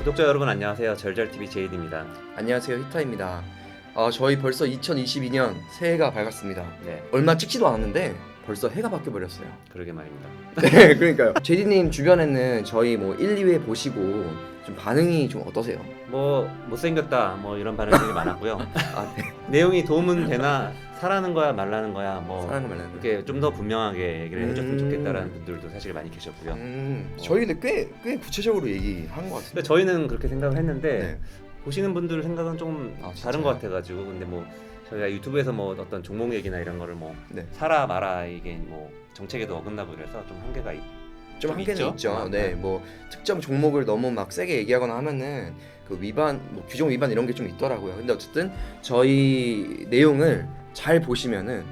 구독자 여러분 안녕하세요. 절절TV 제이드입니다. 안녕하세요, 히타입니다. 저희 벌써 2022년 새해가 밝았습니다. 네, 얼마 찍지도 않았는데 벌써 해가 바뀌어 버렸어요. 그러게 말입니다. 네, 그러니까요. 제디님 주변에는 저희 뭐 1, 2회 보시고 좀 반응이 좀 어떠세요? 뭐 못생겼다 뭐 이런 반응들이 많았고요. 아, 네. 내용이 도움은 되나 사라는 거야 말라는 거야 뭐 사랑을 말하는 이렇게 좀 더 분명하게 얘기를 해줬으면 음. 좋겠다라는 분들도 사실 많이 계셨고요. 저희 근데 꽤 구체적으로 얘기한 것 같은데. 근데 저희는 그렇게 생각을 했는데 네. 보시는 분들 생각은 좀 아, 다른 진짜요? 것 같아가지고 근데 뭐 저희가 유튜브에서 뭐 어떤 종목 얘기나 이런 거를 뭐 네. 사라 마라 이게 뭐 정책에도 어긋나고 그래서 좀 한계가 좀 한계는 있죠. 네. 네, 뭐 특정 종목을 너무 막 세게 얘기하거나 하면은 그 위반, 뭐 규정 위반 이런 게 좀 있더라고요. 근데 어쨌든 저희 내용을 잘 보시면은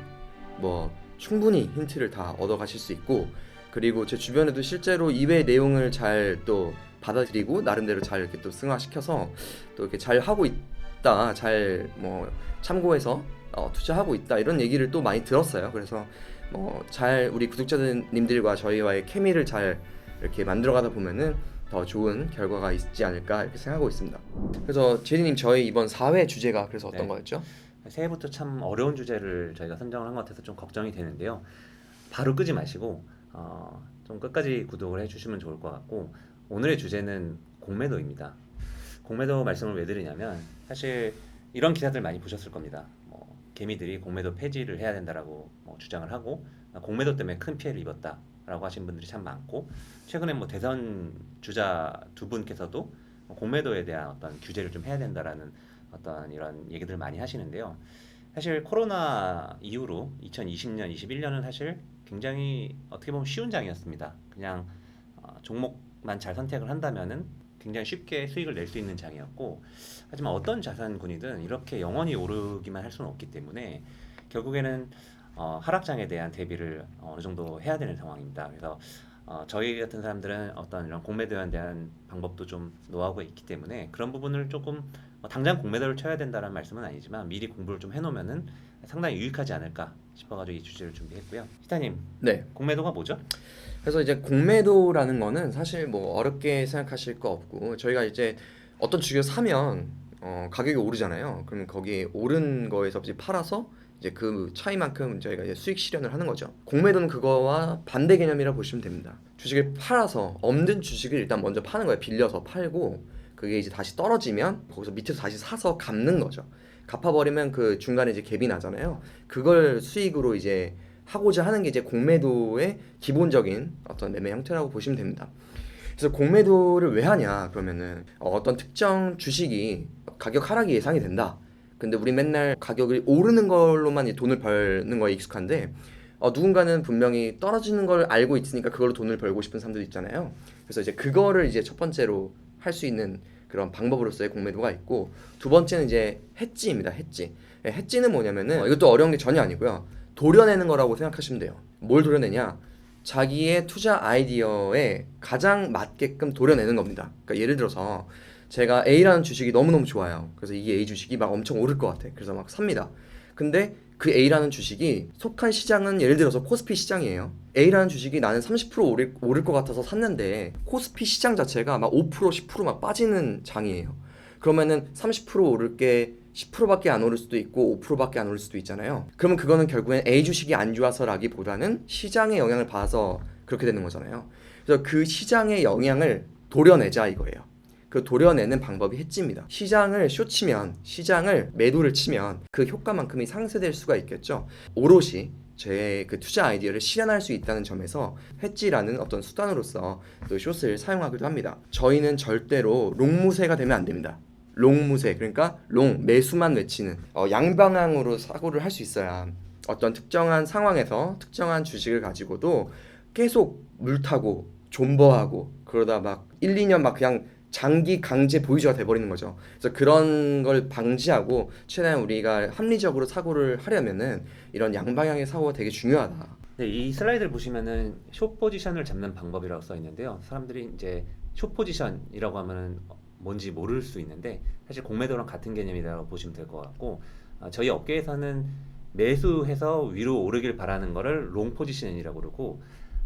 뭐 충분히 힌트를 다 얻어가실 수 있고, 그리고 제 주변에도 실제로 이외의 내용을 잘 또 받아들이고 나름대로 잘 이렇게 또 승화시켜서 또 이렇게 잘 하고 있다, 잘 뭐 참고해서 투자하고 있다 이런 얘기를 또 많이 들었어요. 그래서 뭐 잘 우리 구독자님들과 저희와의 케미를 잘 이렇게 만들어가다 보면은 더 좋은 결과가 있지 않을까 이렇게 생각하고 있습니다. 그래서 제리님, 저희 이번 4회 주제가 그래서 어떤 네. 거였죠? 새해부터 참 어려운 주제를 저희가 선정을 한 것 같아서 좀 걱정이 되는데요. 바로 끄지 마시고 좀 끝까지 구독을 해주시면 좋을 것 같고, 오늘의 주제는 공매도입니다. 공매도 말씀을 왜 드리냐면 사실 이런 기사들 많이 보셨을 겁니다. 뭐 개미들이 공매도 폐지를 해야 된다라고 주장을 하고 공매도 때문에 큰 피해를 입었다라고 하신 분들이 참 많고, 최근에 뭐 대선 주자 두 분께서도 공매도에 대한 어떤 규제를 좀 해야 된다라는 어떤 이런 얘기들 많이 하시는데요. 사실 코로나 이후로 2020년, 21년은 사실 굉장히 어떻게 보면 쉬운 장이었습니다. 그냥 종목만 잘 선택을 한다면은 굉장히 쉽게 수익을 낼 수 있는 장이었고, 하지만 어떤 자산군이든 이렇게 영원히 오르기만 할 수는 없기 때문에 결국에는 하락장에 대한 대비를 어느 정도 해야 되는 상황입니다. 그래서 저희 같은 사람들은 어떤 이런 공매도에 대한 방법도 좀 노하우가 있기 때문에 그런 부분을 조금 당장 공매도를 쳐야 된다는 말씀은 아니지만 미리 공부를 좀 해놓으면은 상당히 유익하지 않을까 싶어가지고 이 주제를 준비했고요. 시타님, 네. 공매도가 뭐죠? 그래서 이제 공매도라는 거는 사실 뭐 어렵게 생각하실 거 없고, 저희가 이제 어떤 주식을 사면 가격이 오르잖아요. 그러면 거기에 오른 거에서 이제 팔아서 이제 그 차이만큼 저희가 이제 수익 실현을 하는 거죠. 공매도는 그거와 반대 개념이라 보시면 됩니다. 주식을 팔아서 없는 주식을 일단 먼저 파는 거예요. 빌려서 팔고 그게 이제 다시 떨어지면 거기서 밑에서 다시 사서 갚는 거죠. 갚아버리면 그 중간에 이제 갭이 나잖아요. 그걸 수익으로 이제 하고자 하는 게 이제 공매도의 기본적인 어떤 매매 형태라고 보시면 됩니다. 그래서 공매도를 왜 하냐 그러면은 어떤 특정 주식이 가격 하락이 예상이 된다. 근데 우리 맨날 가격이 오르는 걸로만 이제 돈을 벌는 거에 익숙한데 누군가는 분명히 떨어지는 걸 알고 있으니까 그걸로 돈을 벌고 싶은 사람들도 있잖아요. 그래서 이제 그거를 이제 첫 번째로 할 수 있는 그런 방법으로서의 공매도가 있고, 두 번째는 이제 해지입니다. 해지. 해지는 뭐냐면은 이것도 어려운 게 전혀 아니고요. 도려내는 거라고 생각하시면 돼요. 뭘 도려내냐? 자기의 투자 아이디어에 가장 맞게끔 도려내는 겁니다. 그러니까 예를 들어서 제가 A라는 주식이 너무너무 좋아요. 그래서 이게 A 주식이 막 엄청 오를 것 같아. 그래서 막 삽니다. 근데 그 A라는 주식이 속한 시장은 예를 들어서 코스피 시장이에요. A라는 주식이 나는 30% 오를 것 같아서 샀는데 코스피 시장 자체가 막 5%, 10%막 빠지는 장이에요. 그러면은 30% 오를 게 10%밖에 안 오를 수도 있고 5%밖에 안 오를 수도 있잖아요. 그러면 그거는 결국엔 A 주식이 안 좋아서라기보다는 시장의 영향을 받아서 그렇게 되는 거잖아요. 그래서 그 시장의 영향을 도려내자 이거예요. 그 도려내는 방법이 해지입니다. 시장을 숏치면, 시장을 매도를 치면 그 효과만큼이 상쇄될 수가 있겠죠. 오롯이 제 그 투자 아이디어를 실현할 수 있다는 점에서 해지라는 어떤 수단으로서 또 숏을 사용하기도 합니다. 저희는 절대로 롱무세가 되면 안 됩니다. 롱무세, 그러니까 롱, 매수만 외치는 양방향으로 사고를 할 수 있어야 어떤 특정한 상황에서 특정한 주식을 가지고도 계속 물타고 존버하고 그러다 막 1, 2년 막 그냥 장기 강제 보유주가 돼버리는 거죠. 그래서 그런 걸 방지하고 최대한 우리가 합리적으로 사고를 하려면은 이런 양방향의 사고가 되게 중요하다. 네, 이 슬라이드를 보시면은 숏 포지션을 잡는 방법이라고 써 있는데요. 사람들이 이제 숏 포지션이라고 하면은 뭔지 모를 수 있는데 사실 공매도랑 같은 개념이라고 보시면 될 것 같고, 저희 업계에서는 매수해서 위로 오르길 바라는 거를 롱 포지션이라고 그러고,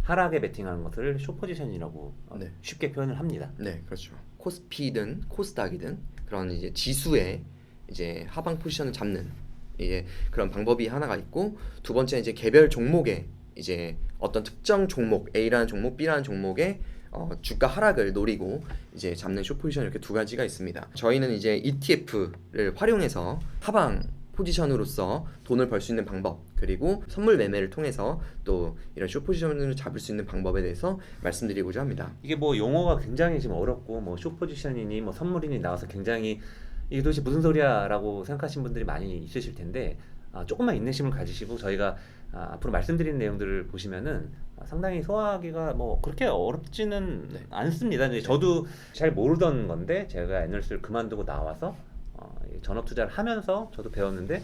하락에 베팅하는 것을 숏 포지션이라고 네. 쉽게 표현을 합니다. 네, 그렇죠. 코스피든 코스닥이든 그런 이제 지수의 이제 하방 포지션을 잡는 이게 그런 방법이 하나가 있고, 두 번째 이제 개별 종목에 이제 어떤 특정 종목 A라는 종목, B라는 종목의 주가 하락을 노리고 이제 잡는 숏 포지션, 이렇게 두 가지가 있습니다. 저희는 이제 ETF를 활용해서 하방 포지션으로서 돈을 벌 수 있는 방법, 그리고 선물 매매를 통해서 또 이런 숏 포지션을 잡을 수 있는 방법에 대해서 말씀드리고자 합니다. 이게 뭐 용어가 굉장히 지금 어렵고 뭐 숏 포지션이니 뭐 선물이니 나와서 굉장히 이게 도대체 무슨 소리야라고 생각하시는 분들이 많이 있으실 텐데, 조금만 인내심을 가지시고 저희가 앞으로 말씀드리는 내용들을 보시면은 상당히 소화하기가 뭐 그렇게 어렵지는 네. 않습니다. 이제 저도 잘 모르던 건데 제가 애널스를 그만두고 나와서 전업 투자를 하면서 저도 배웠는데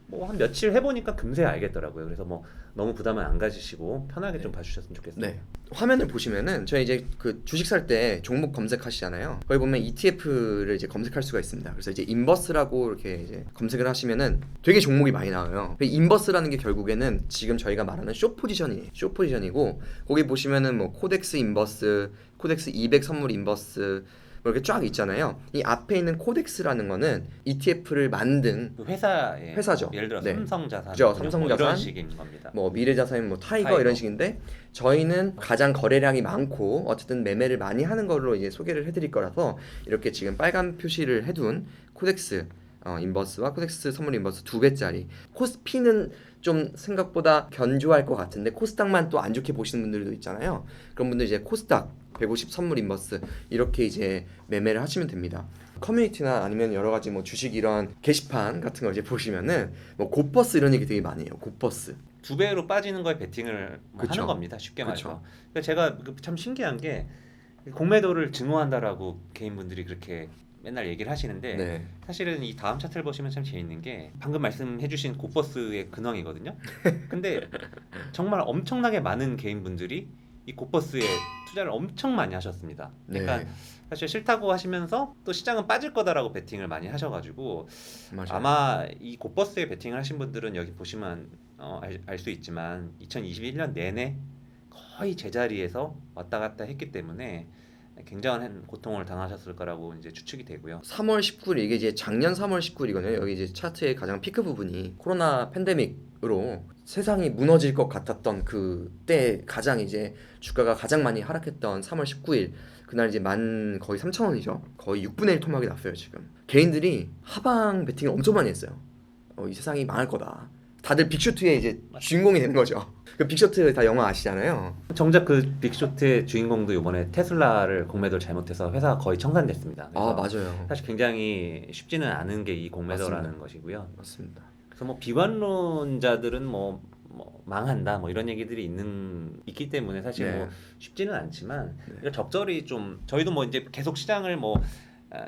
뭐 한 며칠 해보니까 금세 알겠더라고요. 그래서 뭐 너무 부담은 안 가지시고 편하게 좀 봐주셨으면 좋겠어요. 네. 화면을 보시면은 저희 이제 그 주식 살 때 종목 검색하시잖아요. 거기 보면 ETF를 이제 검색할 수가 있습니다. 그래서 이제 인버스라고 이렇게 이제 검색을 하시면은 되게 종목이 많이 나와요. 인버스라는 게 결국에는 지금 저희가 말하는 숏 포지션이에요. 숏 포지션이고, 거기 보시면은 뭐 코덱스 인버스, 코덱스 200 선물 인버스 뭐 이렇게 쫙 있잖아요. 이 앞에 있는 코덱스라는 거는 ETF를 만든 그 회사죠. 예를 들어 네. 삼성자산, 그죠, 뭐 삼성자산, 이런 식인 겁니다. 뭐 미래자산, 뭐 타이거 타이거. 이런 식인데, 저희는 가장 거래량이 많고 어쨌든 매매를 많이 하는 걸로 이제 소개를 해드릴 거라서 이렇게 지금 빨간 표시를 해둔 코덱스 인버스와 코덱스 선물 인버스 2배짜리, 코스피는 좀 생각보다 견조할 것 같은데 코스닥만 또 안 좋게 보시는 분들도 있잖아요. 그런 분들 이제 코스닥 150 선물 인버스 이렇게 이제 매매를 하시면 됩니다. 커뮤니티나 아니면 여러 가지 뭐 주식 이런 게시판 같은 거 이제 보시면은 뭐 곧버스 이런 얘기 되게 많이 해요. 곧버스. 2배로 빠지는 거에 베팅을 뭐 그쵸. 하는 겁니다. 쉽게 그쵸. 말해서. 그러니까 제가 참 신기한 게 공매도를 증오한다라고 개인분들이 그렇게 맨날 얘기를 하시는데 네. 사실은 이 다음 차트를 보시면 참 재밌는 게 방금 말씀해주신 곧버스의 근황이거든요. 근데 정말 엄청나게 많은 개인분들이 이 곧버스에 투자를 엄청 많이 하셨습니다. 그러니까 네. 사실 싫다고 하시면서 또 시장은 빠질 거다라고 베팅을 많이 하셔가지고 맞아요. 아마 이 곧버스에 베팅을 하신 분들은 여기 보시면 알 수 있지만 2021년 내내 거의 제자리에서 왔다 갔다 했기 때문에 굉장한 고통을 당하셨을 거라고 이제 추측이 되고요. 3월 19일 이게 이제 작년 3월 19일이거든요. 여기 이제 차트의 가장 피크 부분이 코로나 팬데믹으로 세상이 무너질 것 같았던 그때 가장 이제 주가가 가장 많이 하락했던 3월 19일 그날 이제 거의 3,000원이죠. 거의 6분의 1 토막이 났어요. 지금 개인들이 하방 베팅을 엄청 많이 했어요. 이 세상이 망할 거다. 다들 빅쇼트의 이제 주인공이 되는 거죠. 그 빅쇼트 다 영화 아시잖아요. 정작 그 빅쇼트의 주인공도 이번에 테슬라를 공매도를 잘못해서 회사가 거의 청산됐습니다. 아 그래서 맞아요. 사실 굉장히 쉽지는 않은 게 이 공매도라는 맞습니다. 것이고요. 맞습니다. 그래서 뭐 비관론자들은 뭐 망한다 뭐 이런 얘기들이 있기 때문에 사실 네. 뭐 쉽지는 않지만 네. 이거 적절히 좀 저희도 뭐 이제 계속 시장을 뭐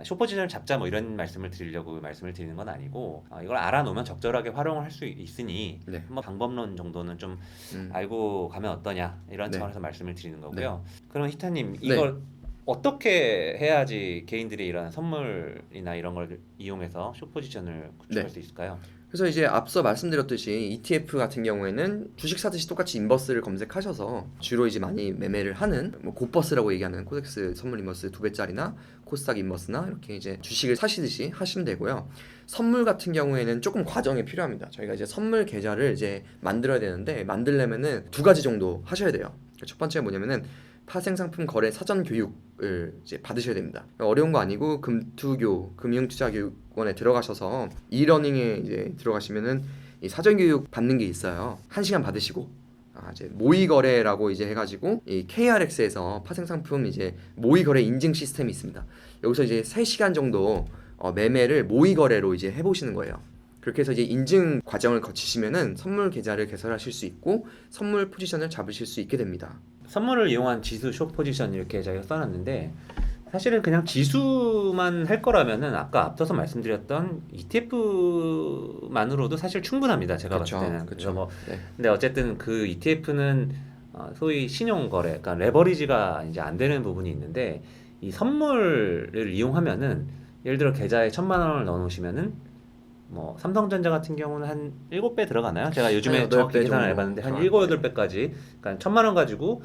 숏포지션을 잡자 뭐 이런 말씀을 드리려고 말씀을 드리는 건 아니고 이걸 알아놓으면 적절하게 활용을 할 수 있으니 네. 한번 방법론 정도는 좀 음. 알고 가면 어떠냐 이런 네. 차원에서 말씀을 드리는 거고요. 그러면 히타님 네. 이걸 어떻게 해야지 개인들이 이런 선물이나 이런 걸 이용해서 숏포지션을 구축할 네. 수 있을까요? 그래서 이제 앞서 말씀드렸듯이 ETF 같은 경우에는 주식 사듯이 똑같이 인버스를 검색하셔서 주로 이제 많이 매매를 하는 뭐 곧버스라고 얘기하는 코덱스 선물 인버스 2배짜리나 코스닥 인버스나 이렇게 이제 주식을 사시듯이 하시면 되고요. 선물 같은 경우에는 조금 과정이 필요합니다. 저희가 이제 선물 계좌를 이제 만들어야 되는데 만들려면은 두 가지 정도 하셔야 돼요. 첫 번째가 뭐냐면은 파생상품 거래 사전 교육을 이제 받으셔야 됩니다. 어려운 거 아니고 금투교 금융투자교육원에 들어가셔서 이러닝에 이제 들어가시면은 이 사전 교육 받는 게 있어요. 1시간 받으시고 이제 모의 거래라고 이제 해가지고 이 KRX에서 파생상품 이제 모의 거래 인증 시스템이 있습니다. 여기서 이제 3시간 정도 매매를 모의 거래로 이제 해보시는 거예요. 그렇게 해서 이제 인증 과정을 거치시면은 선물 계좌를 개설하실 수 있고 선물 포지션을 잡으실 수 있게 됩니다. 선물을 이용한 지수 숏 포지션 이렇게 저희가 써놨는데 사실은 그냥 지수만 할 거라면은 아까 앞서서 말씀드렸던 ETF만으로도 사실 충분합니다. 제가 봤을 때는. 그래서 뭐 네. 근데 어쨌든 그 ETF는 소위 신용 거래, 그러니까 레버리지가 이제 안 되는 부분이 있는데 이 선물을 이용하면은 예를 들어 계좌에 1,000만 원을 넣어놓으시면은 뭐 삼성전자 같은 경우는 한 7배 들어가나요? 제가 요즘에 한 정확히 8배 계산을 정도 해봤는데 한 들어갈 7, 8배까지 그러니까 1,000만 원 가지고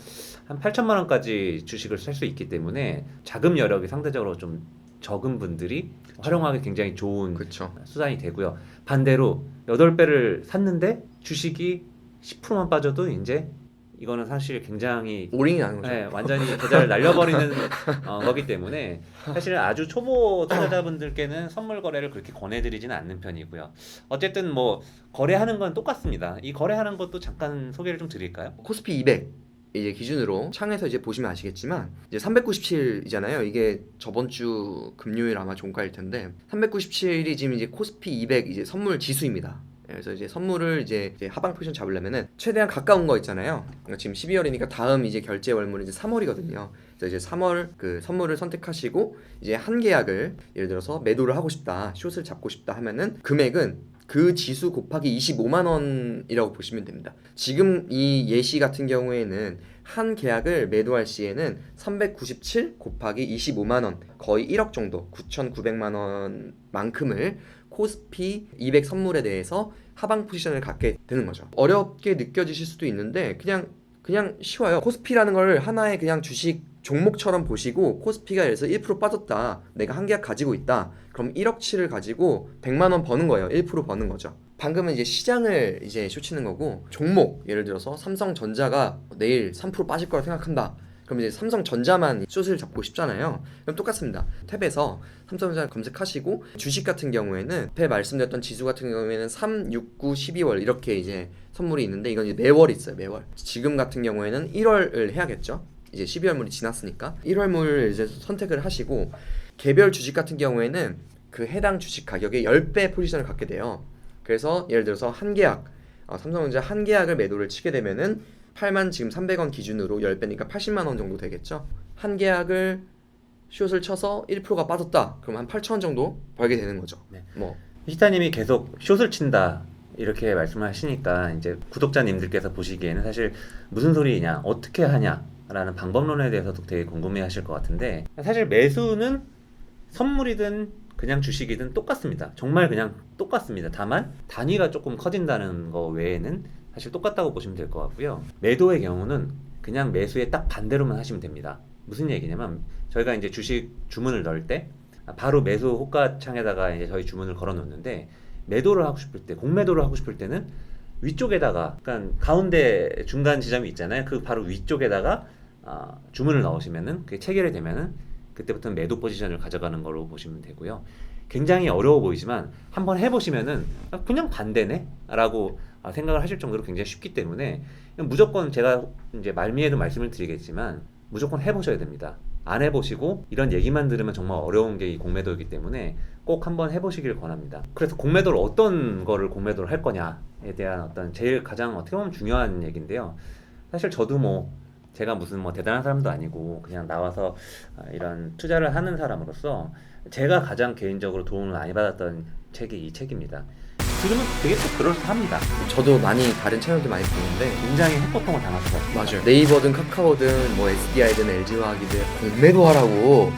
한 8천만 원까지 주식을 살 수 있기 때문에 자금 여력이 상대적으로 좀 적은 분들이 활용하기 굉장히 좋은 그렇죠. 수단이 되고요. 반대로 8배를 샀는데 주식이 10%만 빠져도 이제 이거는 사실 굉장히 올인이 나는 거죠. 네, 완전히 계좌를 날려버리는 거기 때문에 사실 아주 초보 투자자분들께는 선물 거래를 그렇게 권해드리지는 않는 편이고요. 어쨌든 뭐 거래하는 건 똑같습니다. 이 거래하는 것도 잠깐 소개를 좀 드릴까요? 코스피 200 이제 기준으로 창에서 이제 보시면 아시겠지만 이제 397이잖아요. 이게 저번 주 금요일 아마 종가일 텐데 397이 지금 이제 코스피 200 이제 선물 지수입니다. 그래서 이제 선물을 이제 하방 포지션 잡으려면은 최대한 가까운 거 있잖아요. 그러니까 지금 12월이니까 다음 이제 결제 월물은 이제 3월이거든요. 그래서 이제 3월 그 선물을 선택하시고 이제 한 계약을 예를 들어서 매도를 하고 싶다, 숏을 잡고 싶다 하면은 금액은 그 지수 곱하기 25만 원이라고 보시면 됩니다. 지금 이 예시 같은 경우에는 한 계약을 매도할 시에는 397 곱하기 25만 원, 거의 1억 정도, 9,900만 원만큼을 코스피 200 선물에 대해서 하방 포지션을 갖게 되는 거죠. 어렵게 느껴지실 수도 있는데 그냥 쉬워요. 코스피라는 걸 하나의 그냥 주식 종목처럼 보시고 코스피가 예를 들어서 1% 빠졌다. 내가 한 계약 가지고 있다. 그럼 1억치를 가지고 100만 원 버는 거예요. 1% 버는 거죠. 방금은 이제 시장을 이제 쇼치는 거고 종목 예를 들어서 삼성전자가 내일 3% 빠질 거라 생각한다. 그럼 이제 삼성전자만 숏을 잡고 싶잖아요. 그럼 똑같습니다. 탭에서 삼성전자 검색하시고 주식 같은 경우에는 앞에 말씀드렸던 지수 같은 경우에는 3, 6, 9, 12월 이렇게 이제 선물이 있는데 이건 이제 매월 있어요. 매월. 지금 같은 경우에는 1월을 해야겠죠. 이제 12월물이 지났으니까 1월물을 이제 선택을 하시고 개별 주식 같은 경우에는 그 해당 주식 가격의 10배 포지션을 갖게 돼요. 그래서 예를 들어서 한 계약 삼성전자 한 계약을 매도를 치게 되면은 8만 지금 300원 기준으로 10배니까 80만 원 정도 되겠죠. 한 계약을 숏을 쳐서 1%가 빠졌다. 그럼 한 8천 원 정도 벌게 되는 거죠. 네. 뭐 히타님이 계속 숏을 친다 이렇게 말씀을 하시니까 이제 구독자님들께서 보시기에는 사실 무슨 소리냐, 어떻게 하냐라는 방법론에 대해서도 되게 궁금해하실 것 같은데 사실 매수는 선물이든 그냥 주식이든 똑같습니다. 정말 그냥 똑같습니다. 다만 단위가 조금 커진다는 거 외에는 사실 똑같다고 보시면 될 것 같고요. 매도의 경우는 그냥 매수에 딱 반대로만 하시면 됩니다. 무슨 얘기냐면 저희가 이제 주식 주문을 넣을 때 바로 매수 호가창에다가 이제 저희 주문을 걸어 놓는데 매도를 하고 싶을 때, 공매도를 하고 싶을 때는 위쪽에다가, 그러니까 가운데 중간 지점이 있잖아요. 그 바로 위쪽에다가 주문을 넣으시면은 그게 체결이 되면은 그때부터는 매도 포지션을 가져가는 걸로 보시면 되고요. 굉장히 어려워 보이지만 한번 해보시면은 그냥 반대네라고 생각을 하실 정도로 굉장히 쉽기 때문에 무조건 제가 이제 말미에도 말씀을 드리겠지만 무조건 해보셔야 됩니다. 안 해보시고 이런 얘기만 들으면 정말 어려운 게 이 공매도이기 때문에 꼭 한번 해보시길 권합니다. 그래서 공매도를 어떤 거를 공매도를 할 거냐에 대한 어떤 제일 가장 어떻게 보면 중요한 얘기인데요. 사실 저도 뭐 제가 무슨 뭐 대단한 사람도 아니고 그냥 나와서 이런 투자를 하는 사람으로서 제가 가장 개인적으로 도움을 많이 받았던 책이 이 책입니다. 지금은 되게 또 그럴듯합니다. 저도 많이 다른 채널들 많이 보는데 굉장히 핵고통을 당할 수가 있어요. 맞아요. 네이버든 카카오든 뭐 SDI든 LG화학이든 공매도 하라고